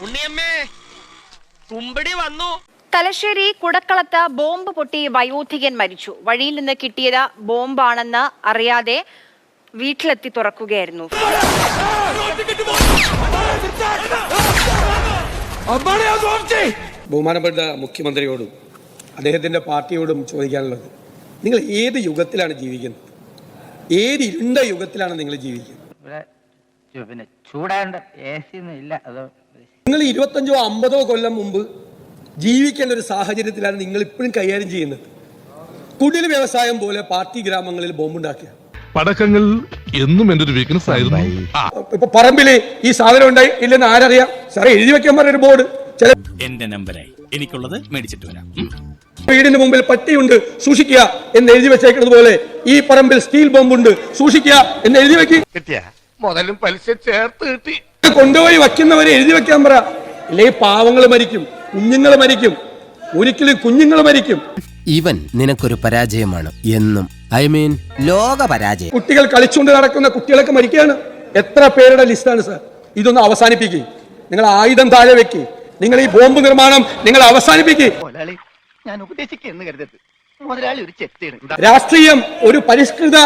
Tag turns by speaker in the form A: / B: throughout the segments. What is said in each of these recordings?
A: ഉണ്ണിയമ്മേ തുമ്പടി വന്നു.
B: തലശ്ശേരി കുടക്കളത്ത് ബോംബ് പൊട്ടി വയോധികൻ മരിച്ചു. വഴിയിൽ നിന്ന് കിട്ടിയത് ബോംബാണെന്ന് അറിയാതെ വീട്ടിലെത്തി തുറക്കുകയായിരുന്നു.
C: ബഹുമാനപ്പെട്ട മുഖ്യമന്ത്രിയോടും അദ്ദേഹത്തിൻ്റെ പാർട്ടിയോടും ചോദിക്കാനുള്ളത്, നിങ്ങൾ ഏത് യുഗത്തിലാണ് ജീവിക്കുന്നത്? ഏത് ഇരുണ്ട യുഗത്തിലാണ് നിങ്ങൾ ജീവിക്കുന്നത്? നിങ്ങൾ 25 or 50 കൊല്ലം മുമ്പ് ജീവിക്കേണ്ട ഒരു സാഹചര്യത്തിലാണ് നിങ്ങൾ ഇപ്പോഴും കൈകാര്യം ചെയ്യുന്നത്. കുടിൽ വ്യവസായം പോലെ പാർട്ടി ഗ്രാമങ്ങളിൽ ബോംബുണ്ടാക്കുക.
D: പടക്കങ്ങൾ എന്നും എൻ്റെ ഒരു വീക്ക്നെസ് ആയിരുന്നു.
C: ഇപ്പൊ പറമ്പില് ഈ സാധനം ഉണ്ടായി ഇല്ലെന്ന് ആരറിയാം? സാറേ, എഴുതി വെക്കാൻ പറഞ്ഞൊരു ബോർഡ്
E: എന്റെ നമ്പറായി എനിക്കുള്ളത് മേടിച്ചിട്ട് വരാം.
C: വീടിന് മുമ്പിൽ പട്ടിയുണ്ട് സൂക്ഷിക്കുക എന്ന് എഴുതി വെച്ചേക്കുന്നത് പോലെ ഈ പറമ്പിൽ സ്റ്റീൽ ബോംബുണ്ട് സൂക്ഷിക്കുക എന്ന് എഴുതി വെക്കുക.
D: മുതലും പലിശ ചേർത്ത് കിട്ടി.
C: കൊണ്ടുപോയി വയ്ക്കുന്നവരെ എഴുതി വെക്കാൻ പറ. ഇല്ലെങ്കിൽ പാവങ്ങൾ മരിക്കും, കുഞ്ഞുങ്ങൾ മരിക്കും, ഒരിക്കലും കുഞ്ഞുങ്ങൾ മരിക്കും.
F: ഇവൻ നിനക്കൊരു പരാജയമാണ് എന്നും. ഐ മീൻ ലോക പരാജയം.
C: കുട്ടികൾ കളിച്ചുകൊണ്ട് നടക്കുന്ന കുട്ടികളൊക്കെ മരിക്കുകയാണ്. എത്ര പേരുടെ ലിസ്റ്റാണ് സാർ? ഇതൊന്ന് അവസാനിപ്പിക്കുക. നിങ്ങൾ ആയുധം താഴെ വെക്കുക. നിങ്ങൾ ഈ ബോംബ് നിർമ്മാണം നിങ്ങൾ അവസാനിപ്പിക്കുക. രാഷ്ട്രീയം ഒരു പരിഷ്കൃത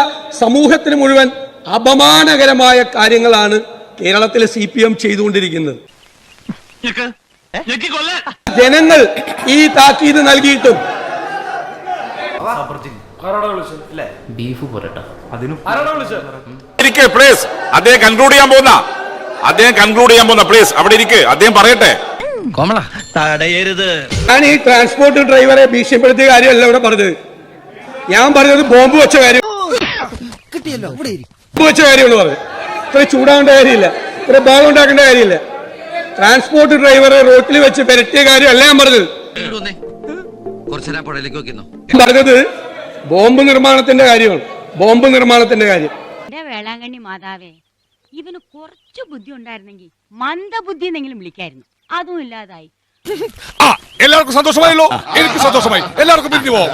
C: സമൂഹത്തിന് മുഴുവൻ അപമാനകരമായ കാര്യങ്ങളാണ് കേരളത്തിലെ CPM ചെയ്തുകൊണ്ടിരിക്കുന്നത്. ജനങ്ങൾ ഈ താക്കീത് നൽകിയിട്ടും
G: അദ്ദേഹം കൺക്ലൂഡ് ചെയ്യാൻ പോകുന്ന പ്ലീസ് അവിടെ ഇരിക്കെ, അദ്ദേഹം പറയട്ടെ.
C: ഞാൻ ഈ ട്രാൻസ്പോർട്ട് ഡ്രൈവറെ ഭീഷണിപ്പെടുത്തിയ കാര്യമല്ല ഇവിടെ പറഞ്ഞത്. ഞാൻ പറഞ്ഞത് ബോംബ് വെച്ച കാര്യം. വെച്ച കാര്യമാണ് പറഞ്ഞത്. ഇത്ര ചൂടാവേണ്ട കാര്യമില്ല, ഇത്ര ബഹളം ഉണ്ടാക്കേണ്ട കാര്യമില്ല. ട്രാൻസ്പോർട്ട് ഡ്രൈവറെ റോട്ടിൽ വെച്ച് പെരട്ടിയ കാര്യമല്ല ഞാൻ പറഞ്ഞത്. പറഞ്ഞത് ബോംബ് നിർമ്മാണത്തിന്റെ കാര്യമാണ്. ബോംബ് നിർമ്മാണത്തിന്റെ കാര്യം.
H: വേളാങ്കണ്ണി മാതാവേ, ഇവന് കുറച്ചു ബുദ്ധി ഉണ്ടായിരുന്നെങ്കിൽ മന്ദബുദ്ധി എന്നെങ്കിലും വിളിക്കായിരുന്നു. അതും ഇല്ലാതായി.
D: എല്ലാവർക്കും സന്തോഷമായല്ലോ? എനിക്ക് സന്തോഷമായി. എല്ലാവർക്കും പിരിഞ്ഞു പോവാം.